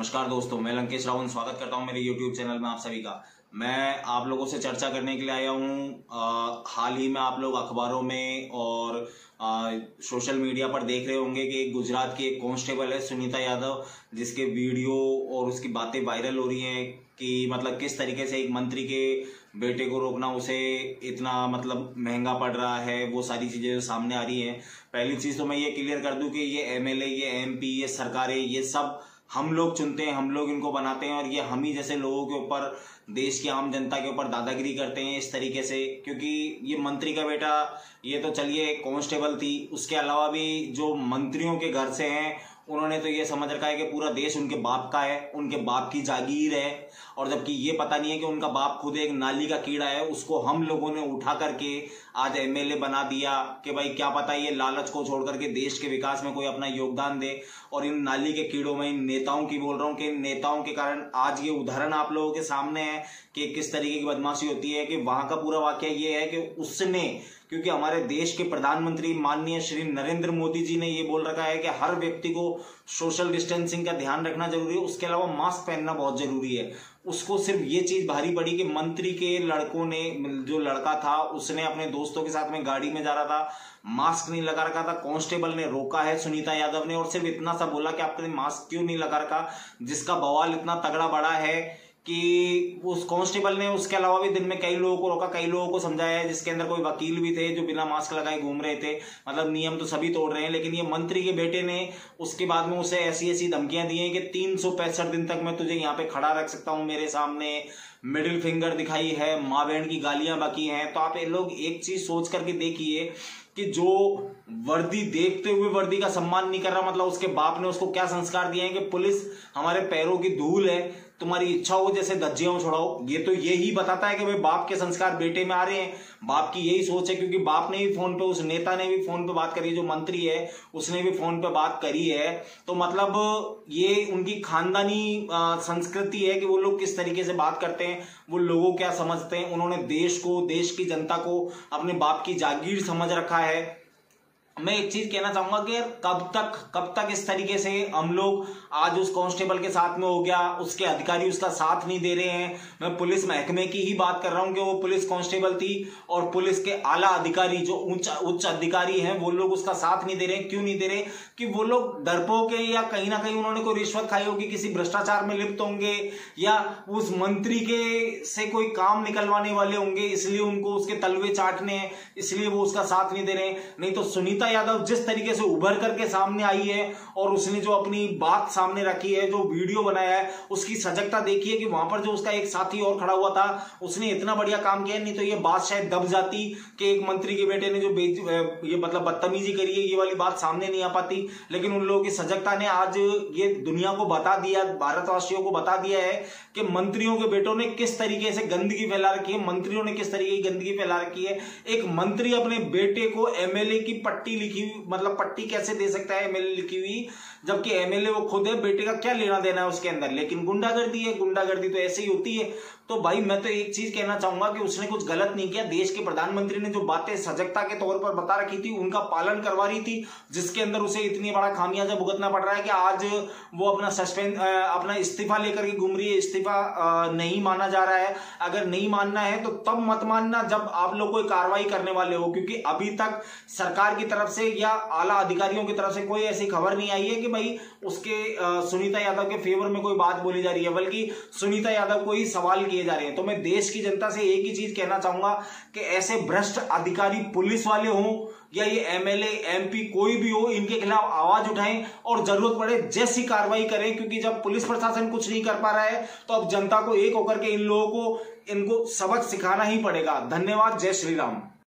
नमस्कार दोस्तों, मैं लंकेश रावण स्वागत करता हूं मेरे YouTube चैनल में आप सभी का। मैं आप लोगों से चर्चा करने के लिए आया हूं। हाल ही में आप लोग अखबारों में और सोशल मीडिया पर देख रहे होंगे कि गुजरात की एक कांस्टेबल है सुनीता यादव, जिसके वीडियो और उसकी बातें वायरल हो रही हैं कि मतलब किस तरीके से एक मंत्री के बेटे को रोकना उसे इतना मतलब महंगा पड़ रहा है। वो सारी चीजें जो सामने आ रही हैं, पहली चीज तो मैं ये क्लियर कर दूं कि ये MLA, ये MP, ये सरकारें, ये सब हम लोग चुनते हैं, हम लोग इनको बनाते हैं और ये हम ही जैसे लोगों के ऊपर, देश की आम जनता के ऊपर दादागिरी करते हैं इस तरीके से। क्योंकि ये मंत्री का बेटा, ये तो चलिए कांस्टेबल थी, उसके अलावा भी जो मंत्रियों के घर से हैं उन्होंने तो ये समझ रखा है कि पूरा देश उनके बाप का है, उनके बाप की जागीर है। और जबकि ये पता नहीं है कि उनका बाप खुद एक नाली का कीड़ा है, उसको हम लोगों ने उठा करके आज MLA बना दिया कि भाई क्या पता ये लालच को छोड़ करके देश के विकास में कोई अपना योगदान दे। और इन नाली के कीड़ों में इन नेताओं की बोल रहा हूँ कि इन नेताओं के कारण आज ये उदाहरण आप लोगों के सामने है कि किस तरीके की बदमाशी होती है। कि वहां का पूरा वाकया ये है कि उसने, क्योंकि हमारे देश के प्रधानमंत्री माननीय श्री नरेंद्र मोदी जी ने ये बोल रखा है कि हर व्यक्ति को सोशल डिस्टेंसिंग का ध्यान रखना जरूरी है, उसके अलावा मास्क पहनना बहुत जरूरी है। उसको सिर्फ ये चीज भारी पड़ी कि मंत्री के लड़कों ने, जो लड़का था उसने अपने दोस्तों के साथ में गाड़ी में जा रहा था, मास्क नहीं लगा रखा था। कांस्टेबल ने रोका है सुनीता यादव ने और सिर्फ इतना सा बोला कि आपने मास्क क्यों नहीं लगा रखा, जिसका बवाल इतना तगड़ा बड़ा है कि उस कांस्टेबल ने उसके अलावा भी दिन में कई लोगों को रोका, कई लोगों को समझाया है, जिसके अंदर कोई वकील भी थे जो बिना मास्क लगाए घूम रहे थे। मतलब नियम तो सभी तोड़ रहे हैं, लेकिन ये मंत्री के बेटे ने उसके बाद में उसे ऐसी ऐसी धमकियां दी हैं कि 365 दिन तक मैं तुझे यहाँ पे खड़ा रख सकता हूं मेरे सामने। मिडिल फिंगर दिखाई है, माँ बहन की गालियां बाकी हैं। तो आप ये लोग एक चीज सोच करके देखिए कि जो वर्दी देखते हुए वर्दी का सम्मान नहीं कर रहा, मतलब उसके बाप ने उसको क्या संस्कार दिए हैं कि पुलिस हमारे पैरों की धूल है, तुम्हारी इच्छा हो जैसे धज्जियां छुड़ाओ। ये तो यही बताता है कि भाई बाप के संस्कार बेटे में आ रहे हैं, बाप की यही सोच है। क्योंकि बाप ने भी फोन पे, उस नेता ने भी फोन पे बात करी, जो मंत्री है उसने भी फोन पे बात करी है। तो मतलब ये उनकी खानदानी संस्कृति है कि वो लोग किस तरीके से बात करते हैं, वो लोगों क्या समझते हैं। उन्होंने देश को, देश की जनता को अपने बाप की जागीर समझ रखा है। मैं एक चीज कहना चाहूंगा कि कब तक इस तरीके से हम लोग, आज उस कांस्टेबल के साथ में हो गया, उसके अधिकारी उसका साथ नहीं दे रहे हैं। मैं पुलिस महकमे की ही बात कर रहा हूं कि वो पुलिस कांस्टेबल थी और पुलिस के आला अधिकारी, जो उच्च अधिकारी हैं, वो लोग उसका साथ नहीं दे रहे हैं। क्यों नहीं दे रहे? कि वो लोग डरपोक है, या कहीं ना कहीं उन्होंने कोई रिश्वत खाई होगी, किसी भ्रष्टाचार में लिप्त होंगे, या उस मंत्री के से कोई काम निकलवाने वाले होंगे, इसलिए उनको उसके तलवे चाटने हैं, इसलिए वो उसका साथ नहीं दे रहे हैं। नहीं तो सुनीता यादव जिस तरीके से उभर करके सामने आई है और उसने जो अपनी बात सामने रखी है, जो वीडियो बनाया है, उसकी सजगता देखिए कि वहां पर जो उसका एक साथी और खड़ा हुआ था, उसने इतना बढ़िया काम किया। नहीं तो ये बात शायद दब जाती कि एक मंत्री के बेटे ने जो ये मतलब बदतमीजी करी है, ये वाली बात सामने नहीं आ पाती। लेकिन उन लोगों की सजगता ने आज ये दुनिया को बता दिया, भारतवासियों को बता दिया है कि मंत्रियों के बेटों ने किस तरीके से गंदगी फैला रखी है, मंत्रियों ने किस तरीके की गंदगी फैला रखी है। एक मंत्री अपने बेटे को MLA की पट्टी लिखी हुई, मतलब पट्टी कैसे दे सकता है MLA लिखी हुई, जबकि MLA वो खुद है, बेटे का क्या लेना देना है उसके अंदर। लेकिन गुंडागर्दी है, गुंडागर्दी तो ऐसे ही होती है। तो भाई मैं तो एक चीज कहना चाहूंगा कि उसने कुछ गलत नहीं किया। देश के प्रधानमंत्री ने जो बातें सजगता के तौर पर बता रखी थी, उनका पालन करवा रही थी, जिसके अंदर उसे इतनी बड़ा खामियाजा भुगतना पड़ रहा है कि आज वो अपना इस्तीफा लेकर के घूम रही है। इस्तीफा नहीं माना जा रहा है। अगर नहीं मानना है तो तब मत मानना जब आप लोग कोई कार्रवाई करने वाले हो, क्योंकि अभी तक सरकार की तरफ से या आला अधिकारियों की तरफ से कोई ऐसी खबर नहीं आई है कि भाई उसके सुनीता यादव के फेवर में कोई बात बोली जा रही है, बल्कि सुनीता यादव को ही सवाल किए जा रहे हैं। तो मैं देश की जनता से एक ही चीज कहना चाहूंगा कि ऐसे भ्रष्ट अधिकारी, पुलिस वाले हों या ये MLA MP कोई भी हो, इनके खिलाफ आवाज उठाएं और जरूरत पड़े जैसी कार्रवाई करें। क्योंकि जब पुलिस प्रशासन कुछ नहीं कर पा रहा है तो अब जनता को एक होकर के इन लोगों को, इनको सबक सिखाना ही पड़ेगा। धन्यवाद। जय श्री राम।